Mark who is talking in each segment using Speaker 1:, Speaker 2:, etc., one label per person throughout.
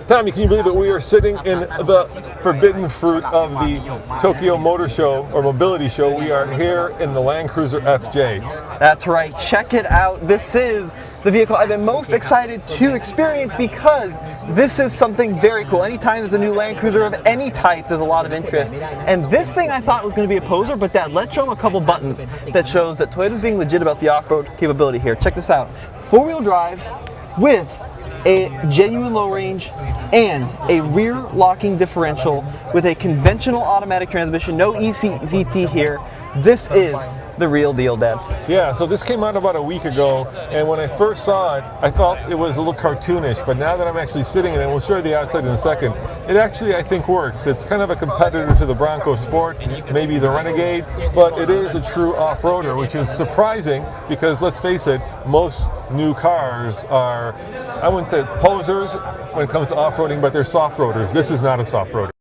Speaker 1: Tommy, can you believe it? We are sitting in the forbidden fruit of the Tokyo Motor Show or Mobility Show. We are here in the Land Cruiser FJ.
Speaker 2: That's right, check it out. This is the vehicle I've been most excited to experience because this is something very cool. Anytime there's a new Land Cruiser of any type, there's a lot of interest. And this thing I thought was going to be a poser, but Dad, let's show them a couple buttons that shows that Toyota's being legit about the off-road capability here. Check this out. Four-wheel drive with a genuine low range and a rear locking differential with a conventional automatic transmission, no ECVT here. This is the real deal, Dad.
Speaker 1: Yeah, so this came out about a week ago, and when I first saw it, I thought it was a little cartoonish, but now that I'm actually sitting in it, and we'll show you the outside in a second, it actually, I think, works. It's kind of a competitor to the Bronco Sport, maybe the Renegade, but it is a true off-roader, which is surprising because, let's face it, most new cars are, I wouldn't say posers when it comes to off-roading, but they're soft-roaders. This is not a soft-roader.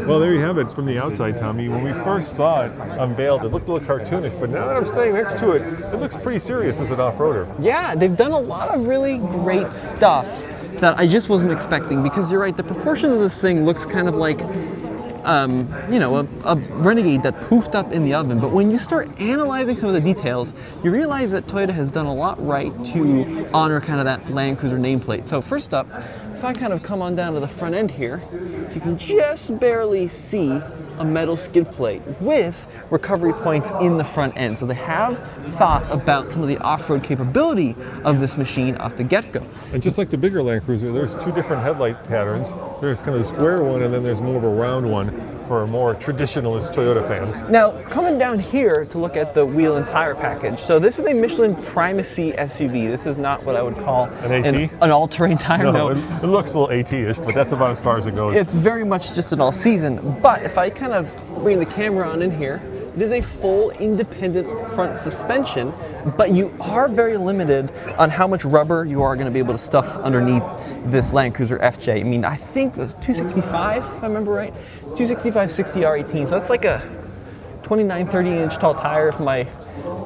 Speaker 1: Well, there you have it from the outside, Tommy. When we first saw it unveiled, it looked a little cartoonish, but now that I'm standing next to it, it looks pretty serious as an off-roader.
Speaker 2: Yeah, they've done a lot of really great stuff that I just wasn't expecting because you're right, the proportion of this thing looks kind of like you know, a Renegade that poofed up in the oven. But when you start analyzing some of the details, you realize that Toyota has done a lot right to honor kind of that Land Cruiser nameplate. So first up, if I kind of come on down to the front end here, you can just barely see a metal skid plate with recovery points in the front end. So they have thought about some of the off-road capability of this machine off the get-go.
Speaker 1: And just like the bigger Land Cruiser, there's two different headlight patterns. There's kind of the square one, and then there's more of a round one for more traditionalist Toyota fans.
Speaker 2: Now, coming down here to look at the wheel and tire package. So this is a Michelin Primacy SUV. This is not what I would call
Speaker 1: an AT?
Speaker 2: An all-terrain tire.
Speaker 1: No, it looks a little AT-ish, but that's about as far as it goes.
Speaker 2: It's very much just an all-season. But if I kind of bring the camera on in here, it is a full independent front suspension, but you are very limited on how much rubber you are going to be able to stuff underneath this Land Cruiser FJ. I mean, I think it was 265, if I remember right, 265/60 R18, so that's like a 29, 30-inch tall tire if my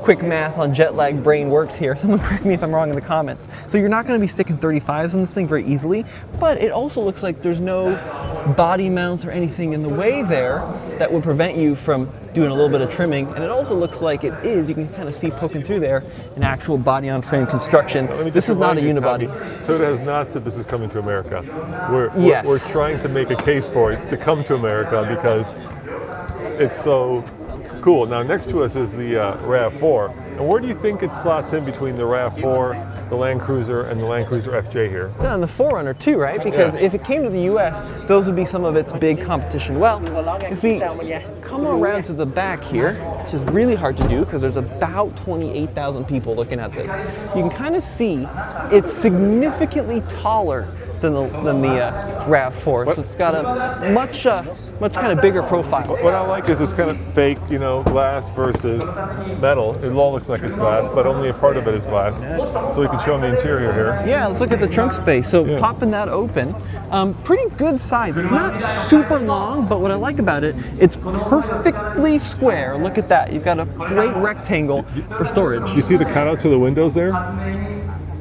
Speaker 2: quick math on jet lag brain works here. Someone correct me if I'm wrong in the comments. So you're not going to be sticking 35s in this thing very easily, but it also looks like there's no body mounts or anything in the way there that would prevent you from doing a little bit of trimming. And it also looks like it is, you can kind of see poking through there, an actual body-on-frame construction. This is not a unibody.
Speaker 1: Toyota has not said this is coming to America. We're trying to make a case for it to come to America because it's so cool. Now next to us is the RAV4. And where do you think it slots in between the RAV4, the Land Cruiser, and the Land Cruiser FJ here?
Speaker 2: Yeah, and the 4Runner too, right? Because if it came to the US, those would be some of its big competition. Well, if we come around to the back here, which is really hard to do because there's about 28,000 people looking at this, you can kind of see it's significantly taller than the RAV4. So it's got a much kind of bigger profile.
Speaker 1: What I like is this kind of fake, you know, glass versus metal. It all looks like it's glass, but only a part of it is glass. So we can show them the interior here.
Speaker 2: Yeah, let's look at the trunk space. So popping that open, pretty good size. It's not super long, but what I like about it, it's perfectly square. Look at that. You've got a great rectangle for storage.
Speaker 1: You see the cutouts for the windows there?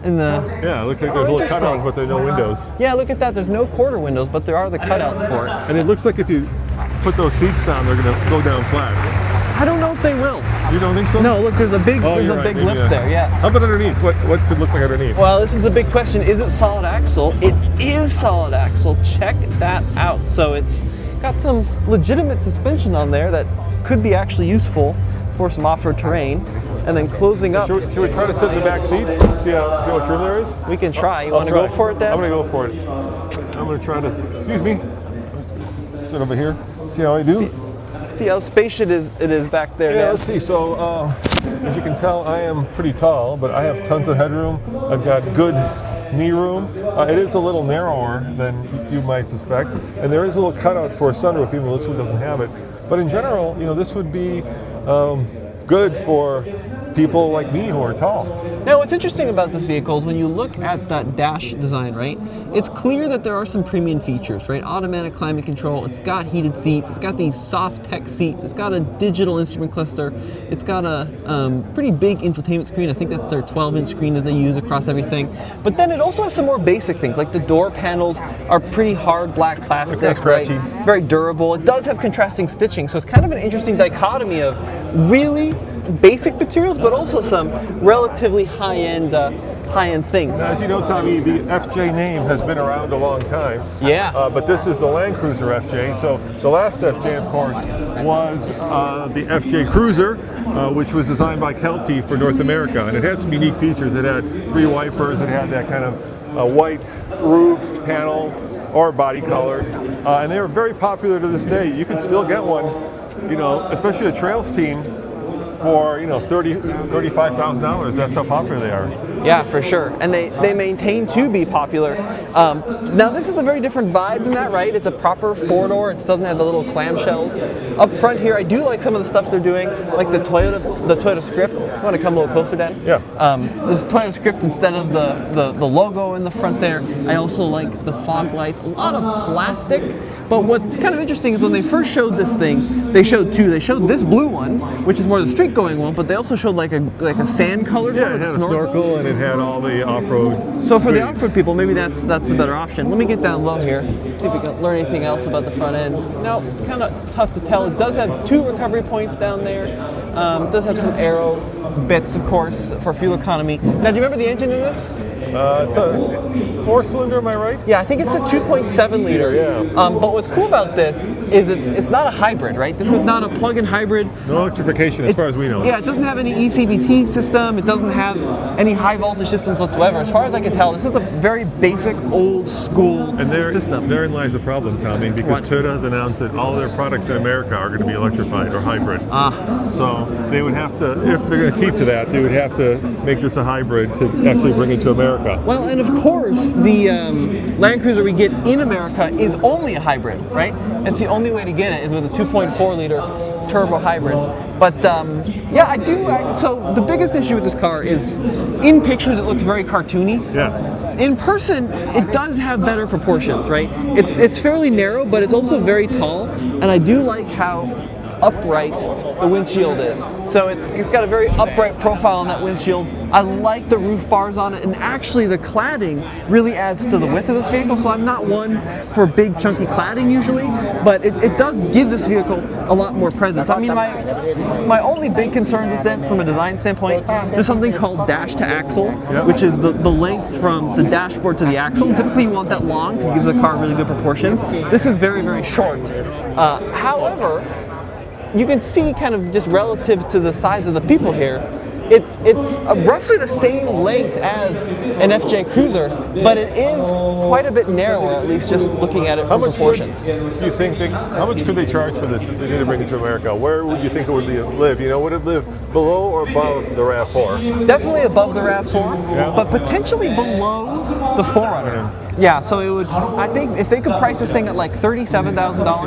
Speaker 2: Yeah,
Speaker 1: it looks like there's little cutouts, but there are no windows.
Speaker 2: Yeah, look at that. There's no quarter windows, but there are the cutouts for it.
Speaker 1: And it looks like if you put those seats down, they're going to go down flat.
Speaker 2: I don't know if they will.
Speaker 1: You don't think so?
Speaker 2: No, look, there's a big, big lip there. Yeah.
Speaker 1: How about underneath? What could look like underneath?
Speaker 2: Well, this is the big question. Is it solid axle? It is solid axle. Check that out. So it's got some legitimate suspension on there that could be actually useful for some off-road terrain. And then closing up.
Speaker 1: Should we try to sit in the back seat? See how much room there is?
Speaker 2: We can try. You want to go for it, Dad?
Speaker 1: I'm going to go for it. I'm going to try to, excuse me, sit over here. See how I do?
Speaker 2: See how spacious it is back there,
Speaker 1: Yeah,
Speaker 2: Dad?
Speaker 1: let's see. So, as you can tell, I am pretty tall, but I have tons of headroom. I've got good knee room. It is a little narrower than you might suspect. And there is a little cutout for a sunroof, even though this one doesn't have it. But in general, you know, this would be good for people like me who are tall.
Speaker 2: Now, what's interesting about this vehicle is when you look at that dash design, right? It's clear that there are some premium features, right? Automatic climate control. It's got heated seats. It's got these soft tech seats. It's got a digital instrument cluster. It's got a pretty big infotainment screen. I think that's their 12-inch screen that they use across everything. But then it also has some more basic things, like the door panels are pretty hard black plastic, right? Very durable. It does have contrasting stitching, so it's kind of an interesting dichotomy of really basic materials, but also some relatively high-end things.
Speaker 1: Now, as you know, Tommy, the FJ name has been around a long time.
Speaker 2: Yeah.
Speaker 1: But this is the Land Cruiser FJ. So the last FJ, of course, was the FJ Cruiser, which was designed by Kelty for North America. And it had some unique features. It had 3 wipers. It had that kind of white roof panel or body color. And they were very popular to this day. You can still get one, you know, especially a trails team, for, you know, $35,000. That's how popular they are.
Speaker 2: Yeah, for sure. And they maintain to be popular. Now, this is a very different vibe than that, right? It's a proper 4-door. It doesn't have the little clamshells. Up front here, I do like some of the stuff they're doing, like the Toyota script. You want to come a little closer, Dad?
Speaker 1: Yeah.
Speaker 2: There's a Toyota script instead of the logo in the front there. I also like the fog lights. A lot of plastic. But what's kind of interesting is when they first showed this thing, they showed 2. They showed this blue one, which is more the street-going one, but they also showed like a sand-colored one.
Speaker 1: Yeah, it had a snorkel and it had all the off-road.
Speaker 2: So for the off-road people, maybe that's the better option. Let me get down low here, see if we can learn anything else about the front end. No, it's kind of tough to tell. It does have 2 recovery points down there. It does have some aero bits, of course, for fuel economy. Now, do you remember the engine in this?
Speaker 1: It's a 4-cylinder, am I right?
Speaker 2: Yeah, I think it's a 2.7 liter.
Speaker 1: Yeah.
Speaker 2: But what's cool about this is it's not a hybrid, right? This is not a plug-in hybrid.
Speaker 1: No electrification, as far as we know.
Speaker 2: Yeah, it doesn't have any ECVT system. It doesn't have any high voltage systems whatsoever. As far as I can tell, this is a very basic, old school system.
Speaker 1: Therein lies the problem, Tommy, because Toyota has announced that all their products in America are going to be electrified or hybrid. So they would have to, if they're going to keep to that, they would have to make this a hybrid to actually bring it to America.
Speaker 2: Well, and of course, the Land Cruiser we get in America is only a hybrid, right? It's the only way to get it is with a 2.4 liter turbo hybrid. But yeah, so the biggest issue with this car is in pictures it looks very cartoony.
Speaker 1: Yeah.
Speaker 2: In person, it does have better proportions, right? It's fairly narrow, but it's also very tall, and I do like how upright the windshield is. So it's got a very upright profile on that windshield. I like the roof bars on it, and actually the cladding really adds to the width of this vehicle. So I'm not one for big chunky cladding usually, but it does give this vehicle a lot more presence. I mean, my only big concern with this from a design standpoint, there's something called dash to axle, which is the length from the dashboard to the axle. And typically you want that long to give the car really good proportions. This is very, very short. However, you can see kind of just relative to the size of the people here, it's roughly the same length as an FJ Cruiser, but it is quite a bit narrower, at least just looking at it from proportions.
Speaker 1: Do you think how much could they charge for this if they did bring it to America? Where would you think it would live? You know, would it live below or above the RAV4?
Speaker 2: Definitely above the RAV4, but potentially below the 4Runner. Yeah, so it would, I think if they could price this thing at like $37,000,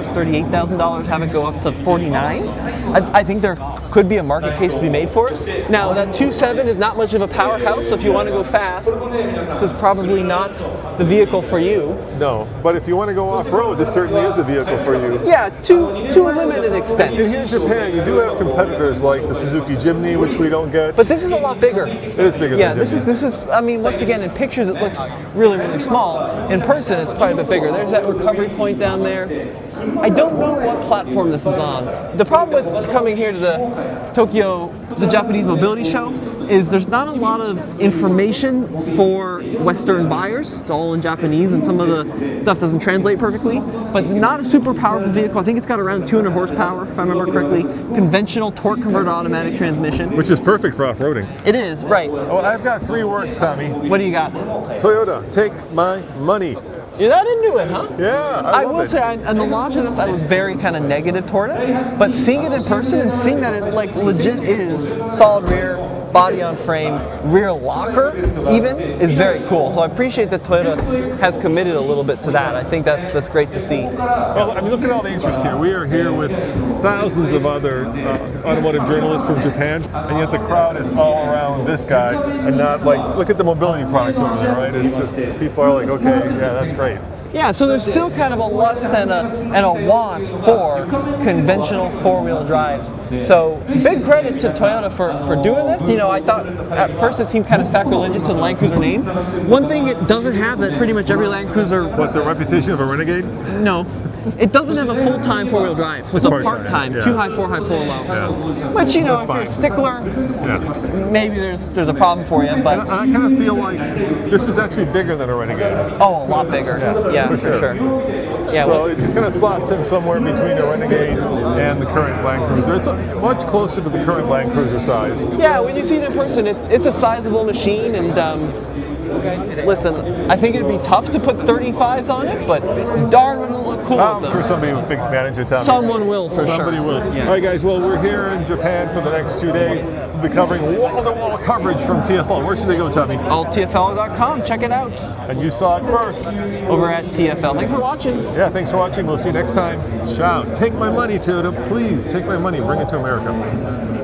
Speaker 2: $38,000, have it go up to $49,000, I think there could be a market case to be made for it. Now, that 2.7 is not much of a powerhouse, so if you want to go fast, this is probably not the vehicle for you.
Speaker 1: No, but if you want to go off-road, this certainly is a vehicle for you.
Speaker 2: Yeah, to a limited extent.
Speaker 1: And here in Japan, you do have competitors like the Suzuki Jimny, which we don't get.
Speaker 2: But this is a lot bigger.
Speaker 1: It is bigger than Jimny.
Speaker 2: This is, I mean, once again, in pictures it looks really, really small. In person, it's quite a bit bigger. There's that recovery point down there. I don't know what platform this is on. The problem with coming here to the Japanese Mobility Show, is there's not a lot of information for Western buyers. It's all in Japanese, and some of the stuff doesn't translate perfectly. But not a super powerful vehicle. I think it's got around 200 horsepower, if I remember correctly. Conventional torque converted automatic transmission.
Speaker 1: Which is perfect for off-roading.
Speaker 2: It is, right.
Speaker 1: Well, I've got 3 words, Tommy.
Speaker 2: What do you got?
Speaker 1: Toyota, take my money.
Speaker 2: You're that into it, huh?
Speaker 1: Yeah,
Speaker 2: I will say, on the launch of this, I was very kind of negative toward it. But seeing it in person and seeing that it like legit is solid rear, body on frame, rear locker even, is very cool. So I appreciate that Toyota has committed a little bit to that. I think that's great to see.
Speaker 1: Well, I mean, look at all the interest here. We are here with thousands of other automotive journalists from Japan, and yet the crowd is all around this guy, and not like, look at the mobility products over there, right? It's just, people are like, okay, yeah, that's great.
Speaker 2: Yeah, so there's still kind of a lust and a want for conventional four-wheel drives. So big credit to Toyota for doing this. You know, I thought at first it seemed kind of sacrilegious to the Land Cruiser name. One thing it doesn't have that pretty much every Land Cruiser...
Speaker 1: What, the reputation of a renegade?
Speaker 2: No. It doesn't have a full-time four-wheel drive. So it's a part-time,
Speaker 1: yeah.
Speaker 2: 2 high, 4 high, 4 low.
Speaker 1: Yeah.
Speaker 2: Which, you know,
Speaker 1: That's
Speaker 2: if you're a
Speaker 1: fine.
Speaker 2: stickler,
Speaker 1: Yeah.
Speaker 2: maybe there's a problem for you. But
Speaker 1: And I kind of feel like this is actually bigger than a renegade.
Speaker 2: oh, a lot bigger. Yeah, for sure. Yeah.
Speaker 1: So
Speaker 2: Well,
Speaker 1: it kind of slots in somewhere between a Renegade and the current Land Cruiser. It's much closer to the current Land Cruiser size.
Speaker 2: yeah, when you see it in person, it's a sizable machine, and listen, I think it'd be tough to put 35s on it, but darn would it look cool
Speaker 1: I'm
Speaker 2: with
Speaker 1: sure
Speaker 2: them.
Speaker 1: somebody will manage it.
Speaker 2: Someone will, for
Speaker 1: Somebody
Speaker 2: sure.
Speaker 1: will.
Speaker 2: Yeah.
Speaker 1: All right, guys. Well, we're here in Japan for the next 2 days. We'll be covering wall-to-wall coverage from TFL. Where should they go, Tommy?
Speaker 2: TFL.com. Check it out
Speaker 1: And you saw it first.
Speaker 2: over at TFL. Thanks for watching.
Speaker 1: Yeah, thanks for watching. We'll see you next time. Ciao. Take my money, Toyota. Please take my money. Bring it to America.